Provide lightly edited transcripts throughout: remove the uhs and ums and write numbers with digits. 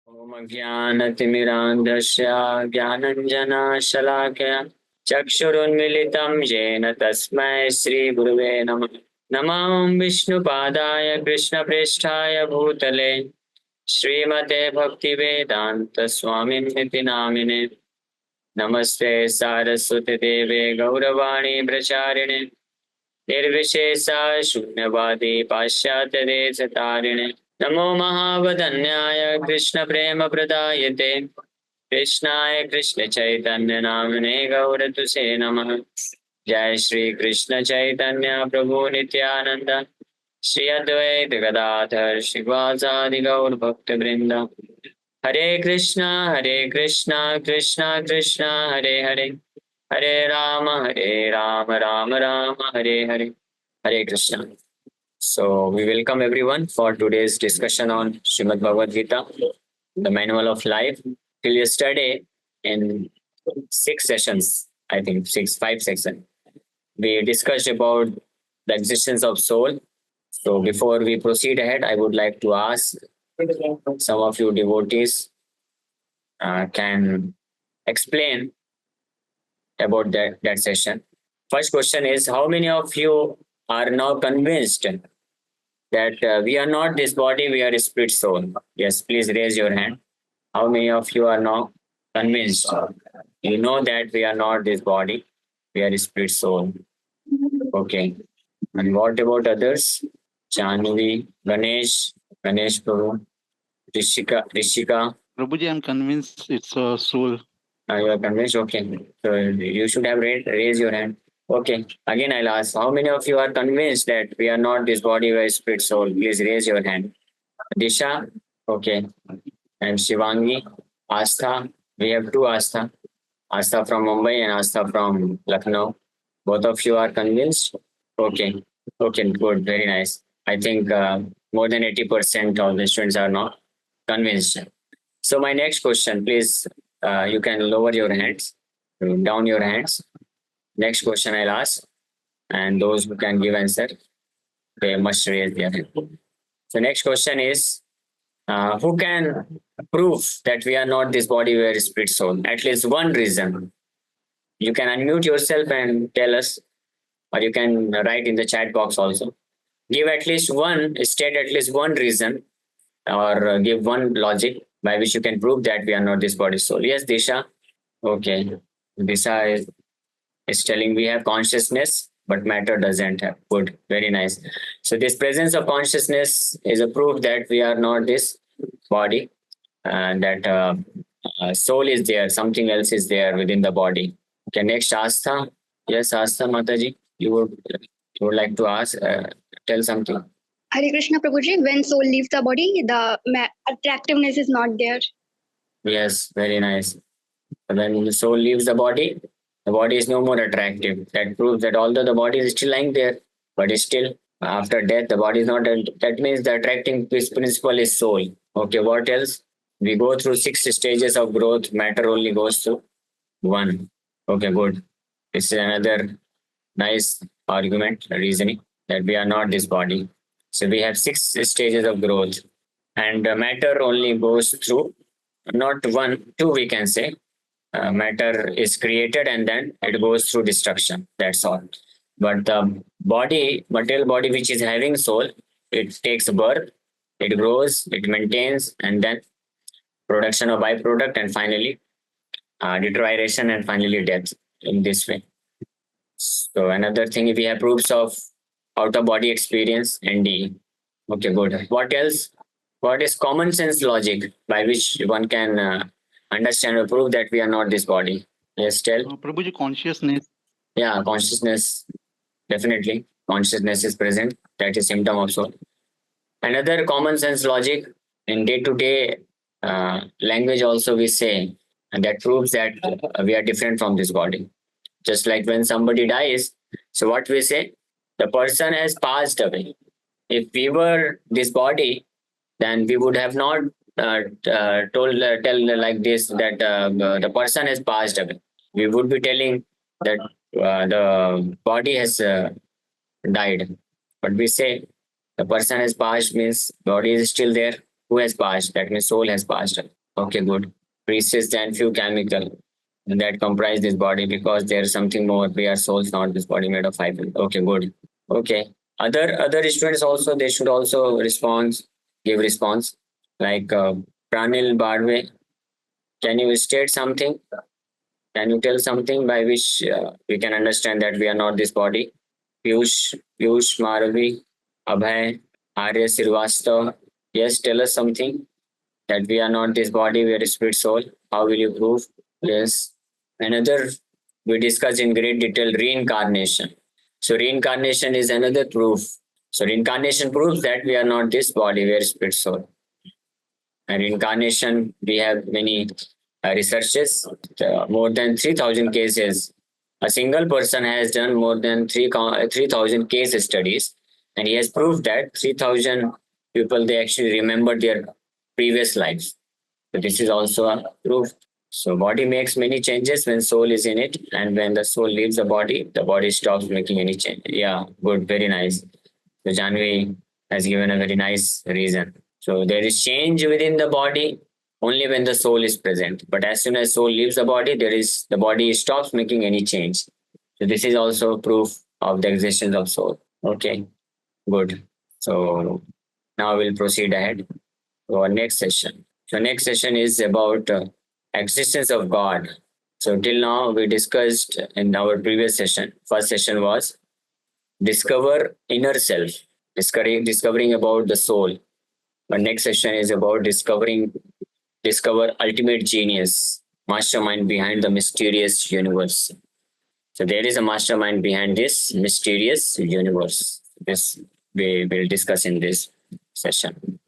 ॐ ज्ञानतिमिरान्धस्य ज्ञानञ्जनशलाकया चक्षुरुन्मिलितं येन तस्मै श्रीगुरुवे नमः। नमः विष्णुपादाय कृष्णप्रेष्ठाय भूतले श्रीमते भक्तिवेदान्तस्वामिनिति नामिने। नमस्ते सारस्वती देवे गौरवाणी प्रचारिणे निर्विशेषा शून्यवादी पाश्चात्यदेशतारिणे। नमो महावदन्याय कृष्ण प्रेम प्रदायते कृष्णाय कृष्ण चैतन्य नामने गौरतुसे नमः। जय श्री कृष्ण चैतन्य प्रभु नित्यानंद श्री अद्वैत गदाधर श्रीवासादि गौर भक्त वृंद। हरे कृष्णा कृष्ण कृष्ण हरे हरे, हरे राम राम राम हरे हरे। हरे Krishna. So we welcome everyone for today's discussion on Srimad Bhagavad Gita, the manual of life. Till yesterday, in 6 sessions, I think 5 sessions, we discussed about the existence of soul. So before we proceed ahead, I would like to ask some of you devotees can explain about that session. First question is, how many of you are now convinced that we are not this body, we are a spirit soul? Yes, please raise your hand. How many of you are now convinced? You know that we are not this body, we are a spirit soul. Okay. And what about others? Chanvi, Ganesh Prabhu, Rishika. Prabhuji, I'm convinced it's a soul. You are convinced? Okay. So you should have raised your hand. Okay. Again, I'll ask, how many of you are convinced that we are not this body, we are spirit soul? Please raise your hand. Disha? Okay. And Shivangi? Astha? We have two Astha. Astha from Mumbai and Astha from Lucknow. Both of you are convinced? Okay. Okay, good. Very nice. I think more than 80% of the students are not convinced. So my next question, please, you can lower your hands, down your hands. Next question I'll ask, and those who can give answer, they must raise their hand. So next question is, who can prove that we are not this body, we are spirit soul? At least one reason. You can unmute yourself and tell us, or you can write in the chat box also. Give at least one, state at least one reason, or give one logic by which you can prove that we are not this body soul. Yes, Disha? Okay. Disha is telling we have consciousness, but matter doesn't have. Good. Very nice. So this presence of consciousness is a proof that we are not this body, and that soul is there, something else is there within the body. Okay, next, Astha. Yes, Astha Mataji, you would like to ask, tell something. Hare Krishna Prabhuji, when soul leaves the body, the attractiveness is not there. Yes, very nice. When the soul leaves the body is no more attractive. That proves that although the body is still lying there, but still after death, the body is not. That means the attracting principle is soul. Okay, what else? We go through 6 stages of growth. Matter only goes through 1. Okay, good. This is another nice argument, reasoning that we are not this body. So we have 6 stages of growth, and matter only goes through not 1, 2, we can say. Matter is created and then it goes through destruction. That's all. But the body, material body which is having soul, it takes birth, it grows, it maintains, and then production of byproduct, and finally deterioration, and finally death, in this way. So another thing, if we have proofs of out of body experience, NDE. Okay, good. What else? What is common sense logic by which one can understand or prove that we are not this body? Yes, tell. Prabhuji, consciousness. Yeah, consciousness. Definitely. Consciousness is present. That is symptom of soul. Another common sense logic in day-to-day language also we say, and that proves that we are different from this body. Just like when somebody dies, so what we say? The person has passed away. If we were this body, then we would have not tell like this that the person has passed away. We would be telling that the body has died. But we say the person has passed means body is still there. Who has passed? That means soul has passed away. Okay, good. Precious than few chemical that comprise this body, because there's something more. We are souls, not this body made of fiber. Okay, good. Okay. Other students also, they should also give response. Like Pranil Badwe, can you state something? Can you tell something by which we can understand that we are not this body? Piyush Maravi, Abhay, Arya Sirvastav. Yes, tell us something that we are not this body, we are spirit soul. How will you prove? Yes. Another, we discuss in great detail reincarnation. So reincarnation is another proof. So reincarnation proves that we are not this body, we are spirit soul. And reincarnation, we have many researches, more than 3,000 cases. A single person has done more than 3,000 case studies, and he has proved that 3,000 people, they actually remember their previous lives. So this is also a proof. So body makes many changes when soul is in it, and when the soul leaves the body stops making any change. Yeah, good, very nice. So Janvi has given a very nice reason. So there is change within the body only when the soul is present. But as soon as soul leaves the body, the body stops making any change. So this is also proof of the existence of soul. Okay, good. So now we'll proceed ahead to our next session. So next session is about existence of God. So till now we discussed in our previous session. First session was discover inner self, discovering about the soul. But next session is about discover ultimate genius, mastermind behind the mysterious universe. So there is a mastermind behind this mysterious universe. This we will discuss in this session.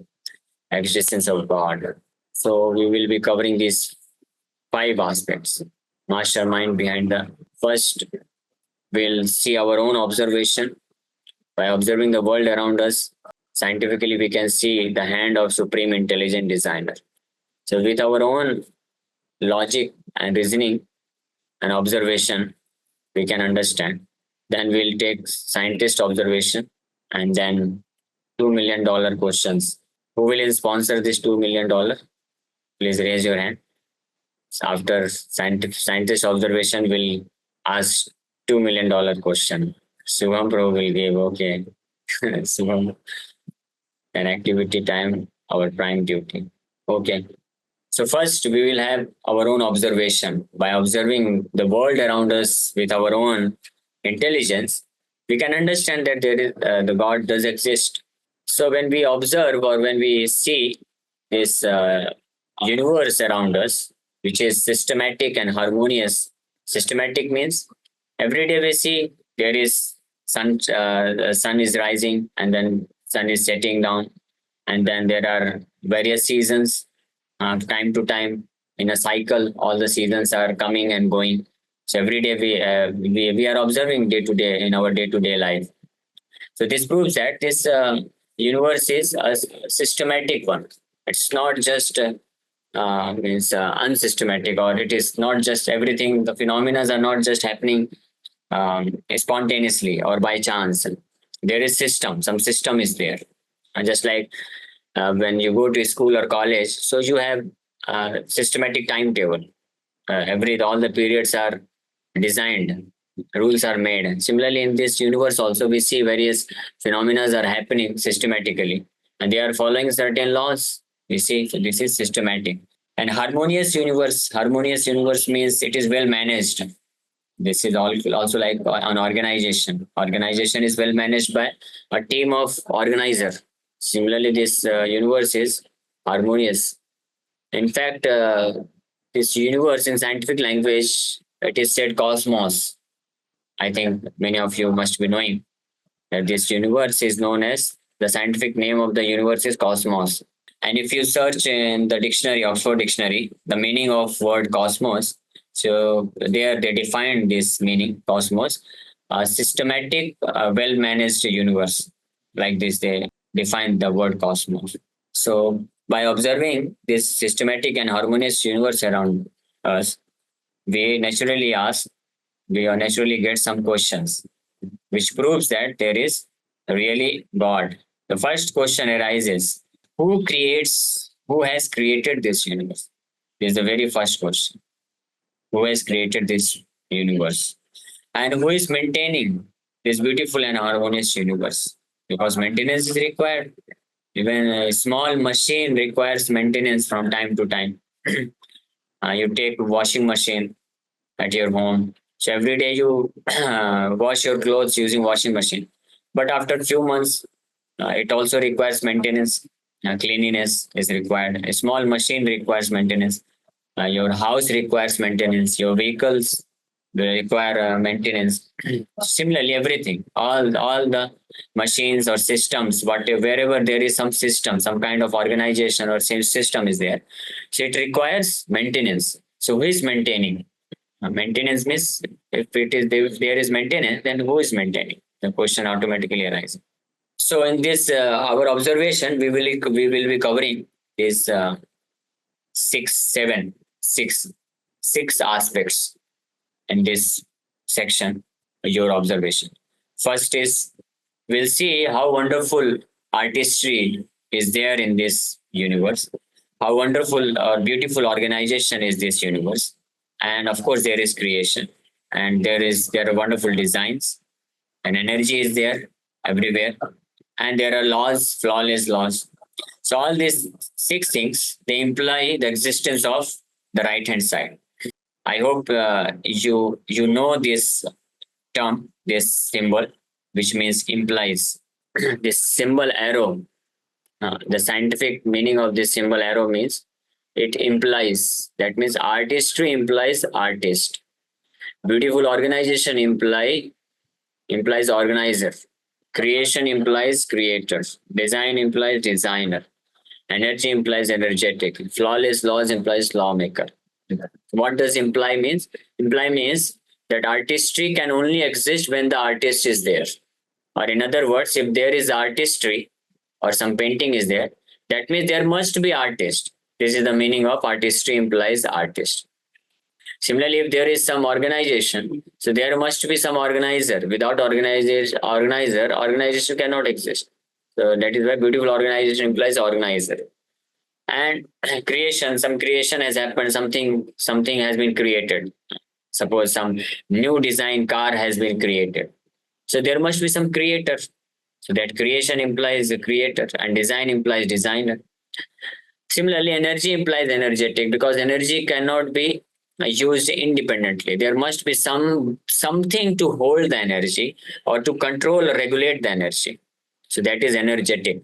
Existence of God. So we will be covering these 5 aspects. Mastermind behind the first, we'll see our own observation. By observing the world around us, scientifically we can see the hand of supreme intelligent designer. So with our own logic and reasoning and observation, we can understand. Then we'll take scientist observation, and then $2 million questions. Who will sponsor this $2 million? Please raise your hand. So after scientist observation, we'll ask $2 million question. Subham Pro will give, okay. Subham, an activity time, our prime duty. Okay. So first, we will have our own observation. By observing the world around us with our own intelligence, we can understand that there is the God does exist. So when we observe or when we see this universe around us, which is systematic and harmonious. Systematic means every day we see there is sun is rising, and then sun is setting down, and then there are various seasons. Time to time, in a cycle, all the seasons are coming and going. So every day we are observing day to day in our day to day life. So this proves that this universe is a systematic one. It's not just unsystematic, or it is not just everything. The phenomena are not just happening spontaneously or by chance. There is system. Some system is there, and just like when you go to school or college, so you have systematic timetable. All the periods are designed, rules are made. Similarly, in this universe also we see various phenomena are happening systematically, and they are following certain laws. We see, so this is systematic. And harmonious universe means it is well managed. This is also like an organization. Organization is well managed by a team of organizer. Similarly, this universe is harmonious. In fact, this universe in scientific language, it is said cosmos. I think many of you must be knowing that this universe is known as, the scientific name of the universe is cosmos. And if you search in the dictionary, Oxford Dictionary, the meaning of word cosmos, so there they define this meaning, cosmos, a systematic, well-managed universe. Like this, they define the word cosmos. So by observing this systematic and harmonious universe around us, we naturally get some questions, which proves that there is really God. The first question arises, who has created this universe? This is the very first question. Who has created this universe? And who is maintaining this beautiful and harmonious universe? Because maintenance is required. Even a small machine requires maintenance from time to time. You take washing machine at your home. So every day you wash your clothes using washing machine. But after a few months, it also requires maintenance. Cleanliness is required. A small machine requires maintenance. Your house requires maintenance. Your vehicles will require maintenance. Similarly, everything, all the machines or systems, whatever, wherever there is some system, some kind of organization or same system is there, so it requires maintenance. So who is maintaining? Maintenance means if there is maintenance, then who is maintaining? The question automatically arises. So in this our observation, we will be covering this six aspects in this section. Your observation. First is we'll see how wonderful artistry is there in this universe. How wonderful or beautiful organization is this universe, and of course there is creation, and there are wonderful designs, and energy is there everywhere, and there are laws, flawless laws. So all these six things, they imply the existence of the right hand side. I hope you know this term, this symbol, which means implies. This symbol arrow, the scientific meaning of this symbol arrow means it implies. That means artistry implies artist. Beautiful organization implies organizer. Creation implies creator. Design implies designer. Energy implies energetic. Flawless laws implies lawmaker. What does imply means? Imply means that artistry can only exist when the artist is there. Or in other words, if there is artistry or some painting is there, that means there must be artist. This is the meaning of artistry implies artist. Similarly, if there is some organization, so there must be some organizer. Without organization cannot exist. So that is why beautiful organization implies organizer. And creation, some creation has happened, something has been created. Suppose some new design car has been created. So there must be some creator. So that creation implies a creator, and design implies designer. Similarly, energy implies energetic, because energy cannot be used independently. There must be something to hold the energy or to control or regulate the energy. So that is energetic.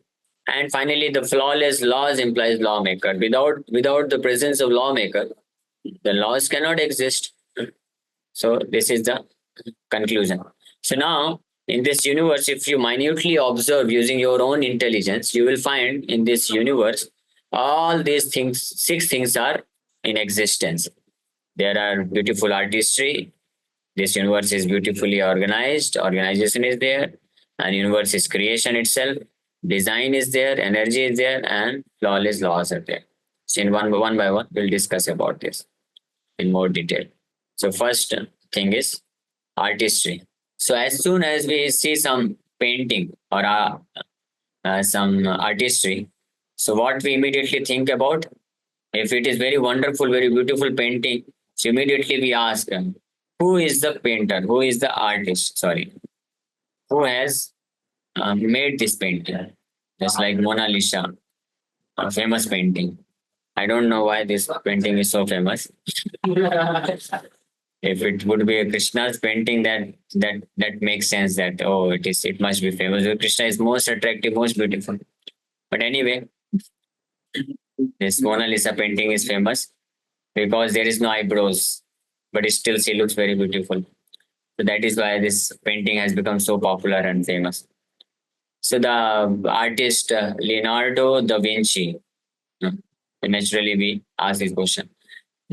And finally, the flawless laws implies lawmaker. Without the presence of lawmaker, the laws cannot exist. So this is the conclusion. So now, in this universe, if you minutely observe using your own intelligence, you will find in this universe, all these things, six things are in existence. There are beautiful artistry. This universe is beautifully organized. Organization is there. And universe is creation itself. Design is there. Energy is there. And flawless laws are there. So in one by one, we'll discuss about this in more detail. So first thing is artistry. So as soon as we see some painting or some artistry, so what we immediately think about, if it is very wonderful, very beautiful painting, so immediately we ask, who is the painter? Who is the artist? Sorry. Who has made this painting? Just like Mona Lisa, a famous painting. I don't know why this painting is so famous. If it would be a Krishna's painting, that makes sense that it must be famous. Krishna is most attractive, most beautiful. But anyway, this Mona Lisa painting is famous because there is no eyebrows, but still she looks very beautiful. So that is why this painting has become so popular and famous. So the artist Leonardo da Vinci, naturally we ask this question.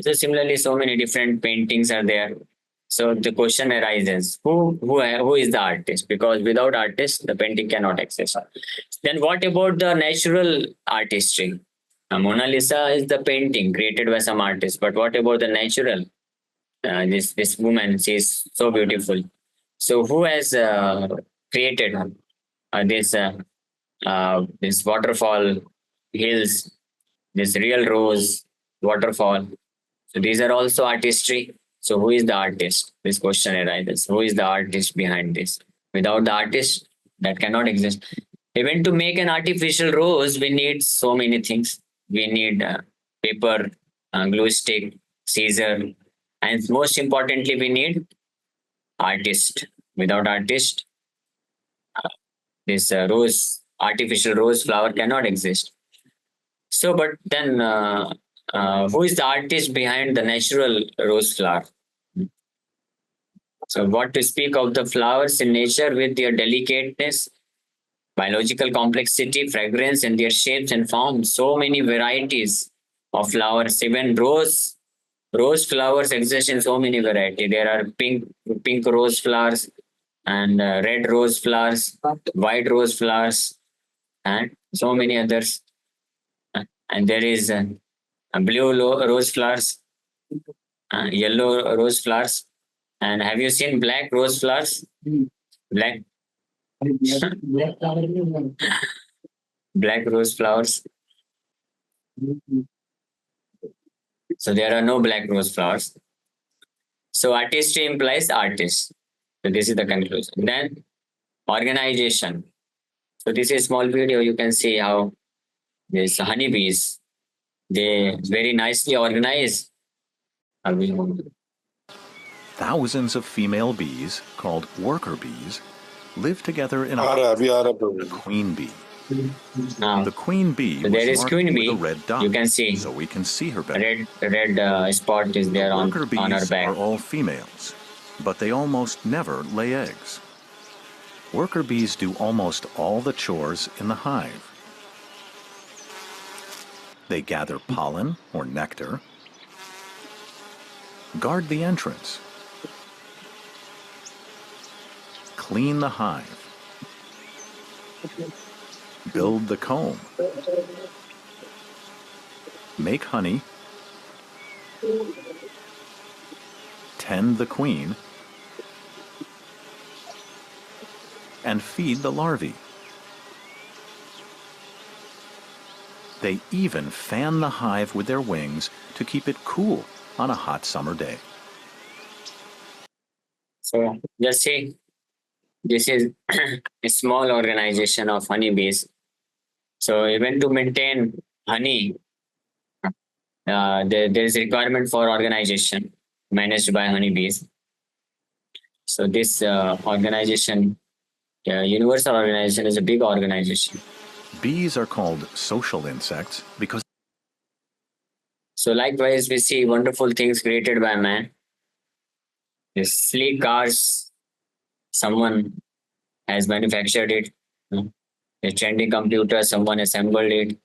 So similarly, so many different paintings are there. So the question arises: who is the artist? Because without artist, the painting cannot exist. Then what about the natural artistry? Mona Lisa is the painting created by some artist, but what about the natural? This woman, she is so beautiful. So who has created this waterfall, hills, this real rose, waterfall. So these are also artistry. So who is the artist? This question arises. Who is the artist behind this? Without the artist, that cannot exist. Even to make an artificial rose, we need so many things. We need paper, glue stick, scissor, and most importantly, we need artist. Without artist, this artificial rose flower cannot exist. So, but then, who is the artist behind the natural rose flower? So, what to speak of the flowers in nature with their delicateness, biological complexity, fragrance, and their shapes and forms? So many varieties of flowers. Even rose flowers exist in so many varieties. There are pink rose flowers and red rose flowers, white rose flowers, and so many others. And there is blue rose flowers, yellow rose flowers. And have you seen black rose flowers? Black black rose flowers. So there are no black rose flowers. So artistry implies artist. So this is the conclusion. Then organization. So this is a small video. You can see how these honeybees, they very nicely organize. Thousands of female bees, called worker bees, live together in a the queen bee. Now, The queen bee so there was is marked queen with bee. a red dot, You can see so we can see her better. red spot is there on Worker her bees back. are all females, but they almost never lay eggs. Worker bees do almost all the chores in the hive. They gather pollen or nectar, guard the entrance, clean the hive, build the comb, make honey, tend the queen, and feed the larvae. They even fan the hive with their wings to keep it cool on a hot summer day. So just see, this is a small organization of honeybees. So even to maintain honey, there is a requirement for organization managed by honeybees. So this organization, universal organization, is a big organization. Bees are called social insects because So likewise, we see wonderful things created by man. These sleek cars, someone has manufactured it. A trendy computer, someone assembled it.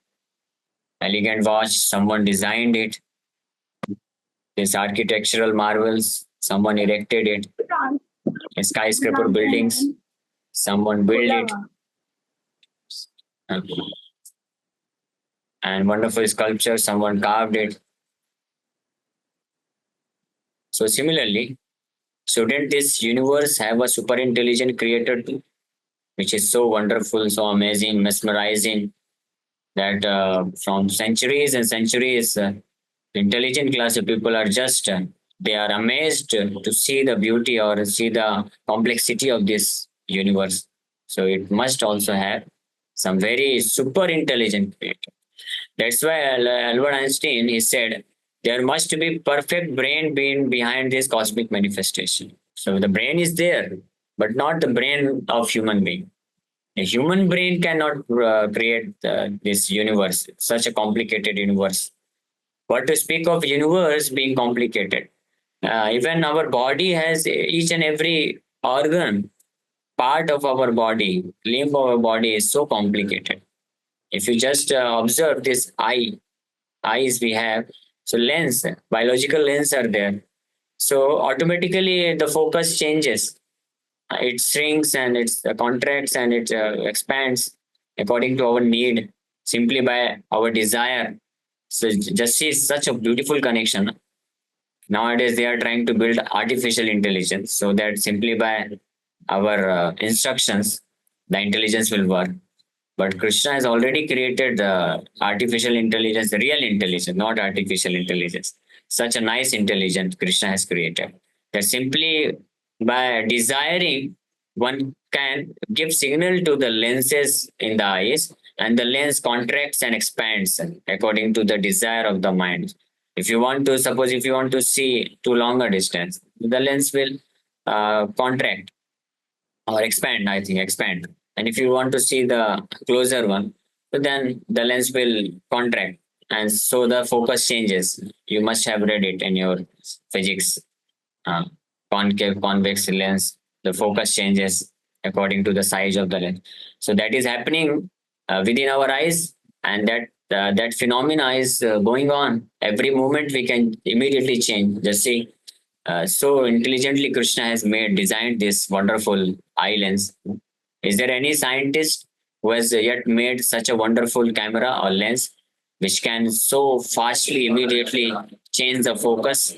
Elegant watch, someone designed it. These architectural marvels, someone erected it. Skyscraper buildings, someone built it. And wonderful sculpture, someone carved it. So similarly, shouldn't this universe have a super intelligent creator too, which is so wonderful, so amazing, mesmerizing, that from centuries and centuries, intelligent class of people are just, they are amazed to see the beauty or see the complexity of this universe. So it must also have some very super intelligent creator. That's why Albert Einstein, he said, there must be perfect brain being behind this cosmic manifestation. So the brain is there, but not the brain of human being. A human brain cannot create this universe, such a complicated universe. What to speak of universe being complicated? Even our body has each and every organ, part of our body, limb of our body is so complicated. If you just observe this eyes we have, so lens, biological lens are there. So automatically the focus changes. It shrinks and it contracts and it expands according to our need, simply by our desire. So just see such a beautiful connection. Nowadays they are trying to build artificial intelligence so that simply by our instructions, the intelligence will work. But Krishna has already created the artificial intelligence, the real intelligence, not artificial intelligence. Such a nice intelligence Krishna has created. That simply by desiring, one can give signal to the lenses in the eyes, and the lens contracts and expands according to the desire of the mind. If you want to, suppose if you want to see to longer distance, the lens will contract or expand, I think expand. And if you want to see the closer one, so then the lens will contract. And so the focus changes. You must have read it in your physics. Uh, Concave, convex lens, the focus changes according to the size of the lens. So that is happening within our eyes, and that phenomena is going on. Every moment we can immediately change. Just see, so intelligently Krishna has designed this wonderful eye lens. Is there any scientist who has yet made such a wonderful camera or lens which can so fastly, immediately change the focus?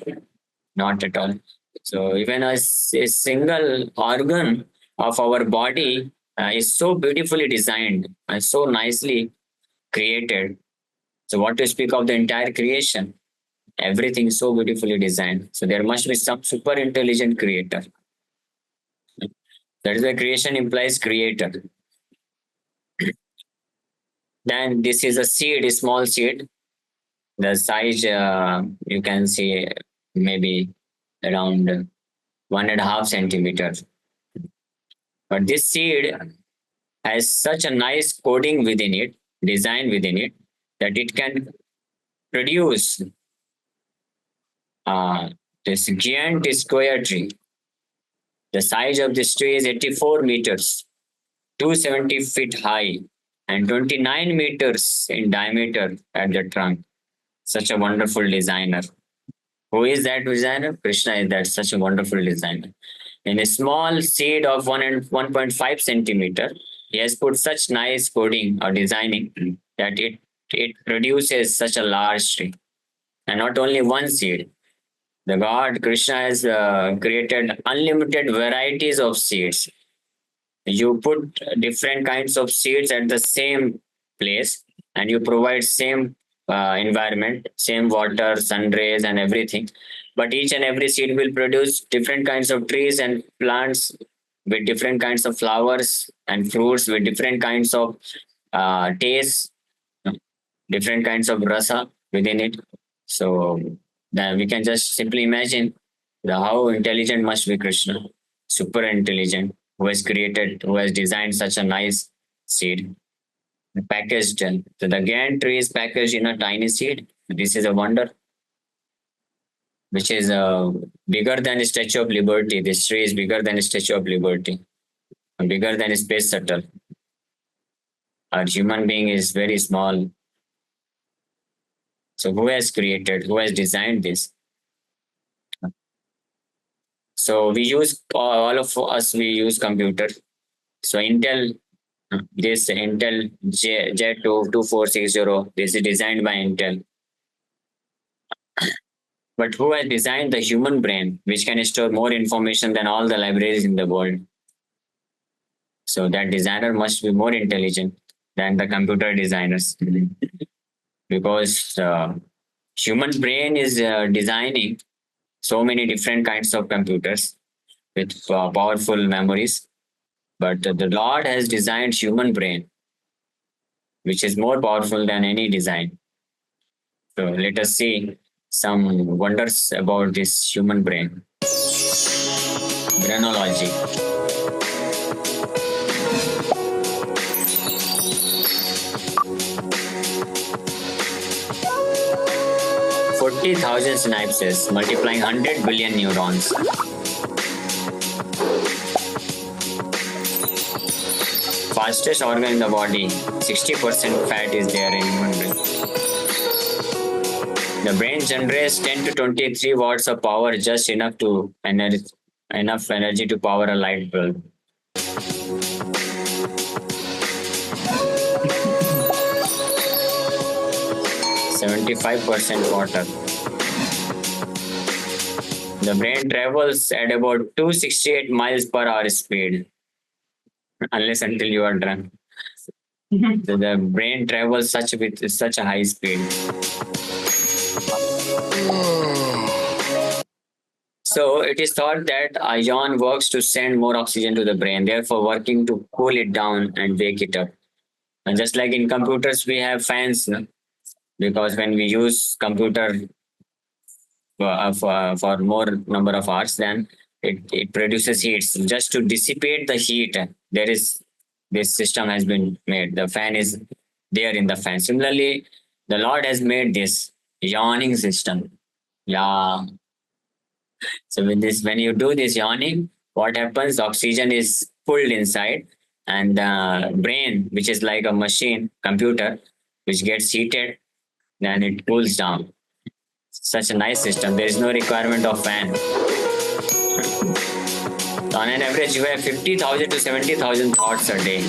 Not at all. So even a single organ of our body is so beautifully designed and so nicely created. So what to speak of the entire creation? Everything is so beautifully designed. So there must be some super intelligent creator. That is why creation implies creator. Then this is a seed, a small seed. The size you can see maybe around 1.5 centimeters. But this seed has such a nice coding within it, design within it, that it can produce this giant square tree. The size of this tree is 84 meters, 270 feet high, and 29 meters in diameter at the trunk. Such a wonderful designer. Who is that designer? Krishna is that such a wonderful designer. In a small seed of 1.5 centimeter, he has put such nice coding or designing that it produces such a large tree. And not only one seed. The God Krishna has created unlimited varieties of seeds. You put different kinds of seeds at the same place, and you provide same environment, same water, sun rays, and everything. But each and every seed will produce different kinds of trees and plants with different kinds of flowers and fruits with different kinds of tastes, different kinds of rasa within it. So then we can just simply imagine how intelligent must be Krishna, super intelligent, who has created, who has designed such a nice seed, packaged. So the giant tree is packaged in a tiny seed. This is a wonder, which is bigger than a Statue of Liberty. This tree is bigger than a Statue of Liberty, bigger than a space shuttle. Our human being is very small. So who has created, who has designed this? So we use, all of us, we use computer. So Intel, this Intel J2460, this is designed by Intel. But who has designed the human brain, which can store more information than all the libraries in the world? So that designer must be more intelligent than the computer designers. Because human brain is designing so many different kinds of computers with powerful memories. But the Lord has designed human brain, which is more powerful than any design. So let us see some wonders about this human brain. Brainology. $40,000 synapses multiplying 100 billion neurons. Fastest organ in the body, 60% fat is there in human brain. The brain generates 10 to 23 watts of power, just enough energy to power a light bulb. %75% water. The brain travels at about 268 miles per hour speed, unless until you are drunk. So the brain travels with such a high speed. So it is thought that ion works to send more oxygen to the brain, therefore working to cool it down and wake it up. And just like in computers, we have fans, no? Because when we use computer for more number of hours, then it produces heat. So just to dissipate the heat, this system has been made. The fan is there in the fan. Similarly, the Lord has made this yawning system. Yeah. So when you do this yawning, what happens? Oxygen is pulled inside, and the brain, which is like a machine, computer, which gets heated, then it cools down. Such a nice system. There is no requirement of fan. On an average, you have 50,000 to 70,000 thoughts a day.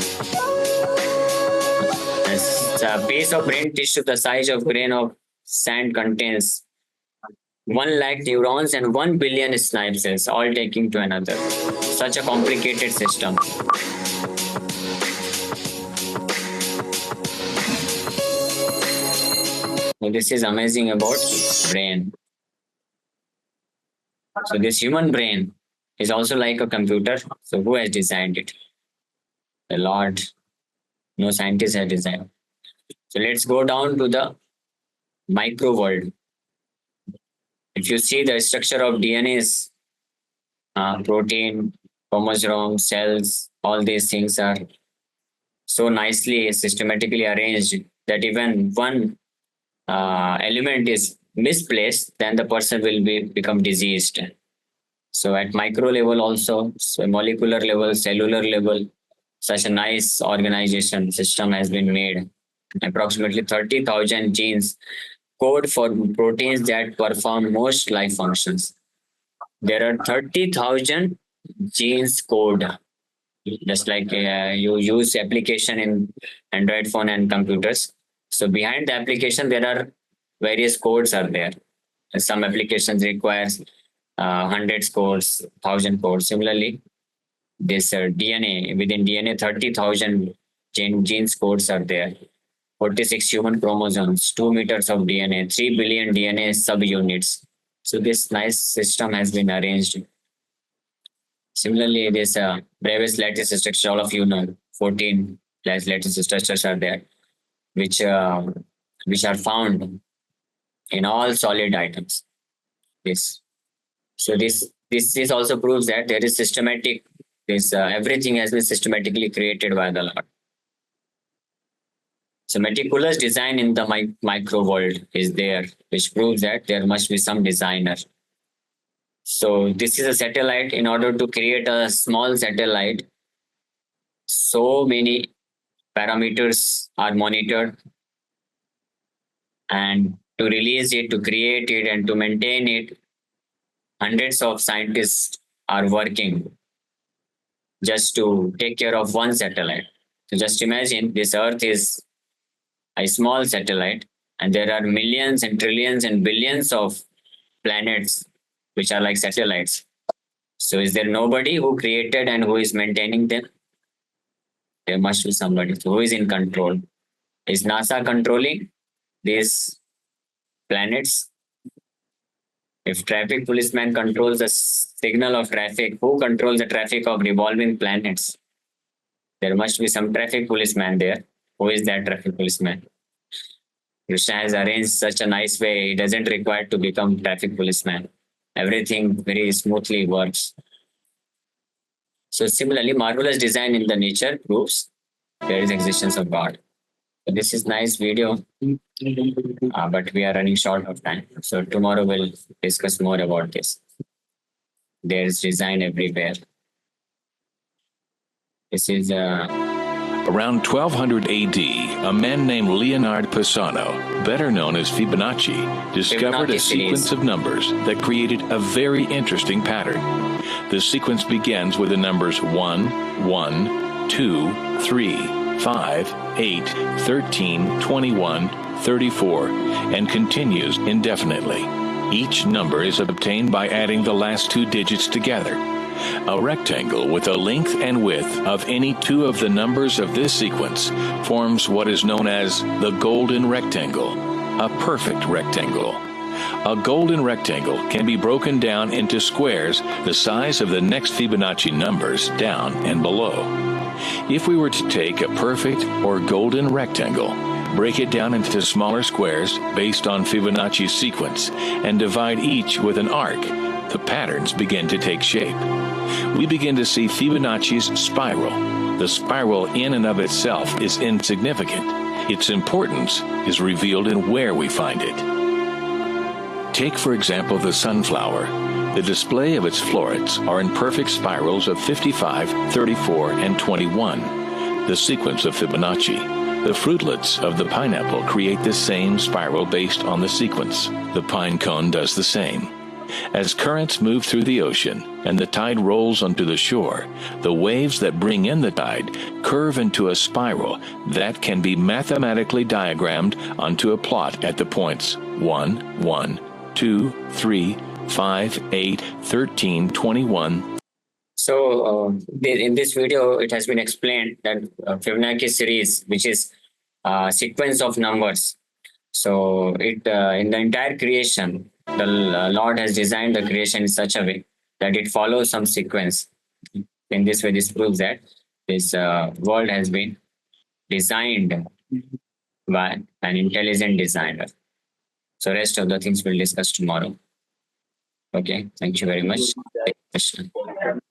A piece of brain tissue the size of grain of sand contains 1 lakh neurons and 1 billion snipe cells, all taking to another. Such a complicated system. So this is amazing about brain. So this human brain is also like a computer. So who has designed it? The Lord. No scientist has designed. So let's go down to the micro world. If you see the structure of DNA is protein, chromosome, cells, all these things are so nicely systematically arranged that even one element is misplaced, then the person will become diseased. So at micro level also, so molecular level, cellular level, such a nice organization system has been made. Approximately 30,000 genes code for proteins that perform most life functions. There are 30,000 genes code. Just like you use application in Android phone and computers. So behind the application, there are various codes are there. Some applications requires hundreds codes, 1,000 codes. Similarly, this DNA, within DNA, 30,000 genes codes are there. 46 human chromosomes, 2 meters of DNA, 3 billion DNA subunits. So this nice system has been arranged. Similarly, this Brevis lattice structure, all of you know, 14 lattice structures are there, which are found in all solid items. So this also proves that there is systematic. Everything has been systematically created by the Lord. So meticulous design in the micro world is there, which proves that there must be some designer. So this is a satellite. In order to create a small satellite, so many parameters are monitored, and to release it, to create it, and to maintain it, hundreds of scientists are working just to take care of one satellite. So just imagine this Earth is a small satellite, and there are millions and trillions and billions of planets which are like satellites. So is there nobody who created and who is maintaining them? There must be somebody. So who is in control? Is NASA controlling these planets? If traffic policeman controls the signal of traffic, who controls the traffic of revolving planets? There must be some traffic policeman there. Who is that traffic policeman? Krishna has arranged such a nice way. He doesn't require to become traffic policeman. Everything very smoothly works. So similarly, marvelous design in the nature proves there is existence of God. So this is nice video, but we are running short of time. So tomorrow we'll discuss more about this. There is design everywhere. This is Around 1200 AD, a man named Leonard Pisano, better known as Fibonacci, discovered Fibonacci a sequence series of numbers that created a very interesting pattern. The sequence begins with the numbers 1, 1, 2, 3, 5, 8, 13, 21, 34, and continues indefinitely. Each number is obtained by adding the last 2 digits together. A rectangle with a length and width of any two of the numbers of this sequence forms what is known as the golden rectangle, a perfect rectangle. A golden rectangle can be broken down into squares the size of the next Fibonacci numbers down and below. If we were to take a perfect or golden rectangle, break it down into smaller squares based on Fibonacci's sequence, and divide each with an arc, the patterns begin to take shape. We begin to see Fibonacci's spiral. The spiral in and of itself is insignificant. Its importance is revealed in where we find it. Take, for example, the sunflower. The display of its florets are in perfect spirals of 55, 34, and 21, the sequence of Fibonacci. The fruitlets of the pineapple create the same spiral based on the sequence. The pine cone does the same. As currents move through the ocean and the tide rolls onto the shore, the waves that bring in the tide curve into a spiral that can be mathematically diagrammed onto a plot at the points 1, 1, 2, 3, 5, 8, 13, 21. So in this video, it has been explained that Fibonacci series, which is a sequence of numbers. So it in the entire creation, the Lord has designed the creation in such a way that it follows some sequence. In this way, this proves that this world has been designed by an intelligent designer. So rest of the things we'll discuss tomorrow. Okay, thank you very much.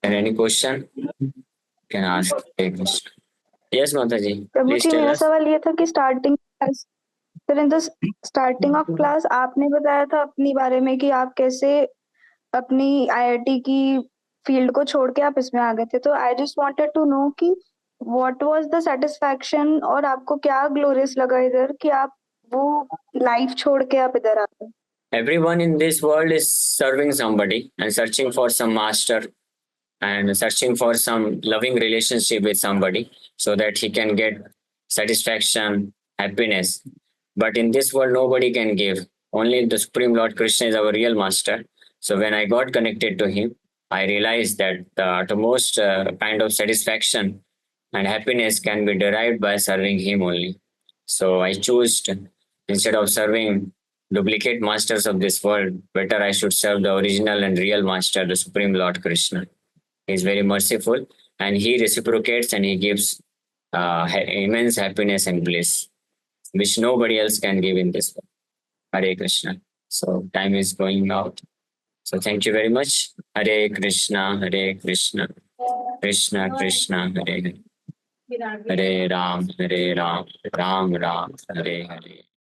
Any question? You can ask. Yes, Mataji. Prabhu Please ji tell मेरा us. सवाल ये था कि in the starting of class आपने बताया था अपनी बारे में कि आप कैसे अपनी आईआईटी की फील्ड को छोड़ के आप इसमें आ गए थे, तो I just wanted to know कि व्हाट वाज द सेटिस्फैक्शन और आपको क्या ग्लोरियस लगा इधर कि आप वो लाइफ छोड़ के आप इधर आ गए. Everyone in this world is serving somebody and searching for some master and searching for some loving relationship with somebody so that he can get satisfaction, happiness. But in this world, nobody can give. Only the Supreme Lord Krishna is our real master. So when I got connected to him, I realized that the utmost kind of satisfaction and happiness can be derived by serving him only. So I chose, instead of serving duplicate masters of this world, better I should serve the original and real master, the Supreme Lord Krishna. He is very merciful and he reciprocates and he gives immense happiness and bliss, which nobody else can give in this world. Hare Krishna. So time is going out. So thank you very much. Hare Krishna, Hare Krishna, Krishna Krishna, Hare Hare, Hare Ram, Ram Ram, Hare Hare.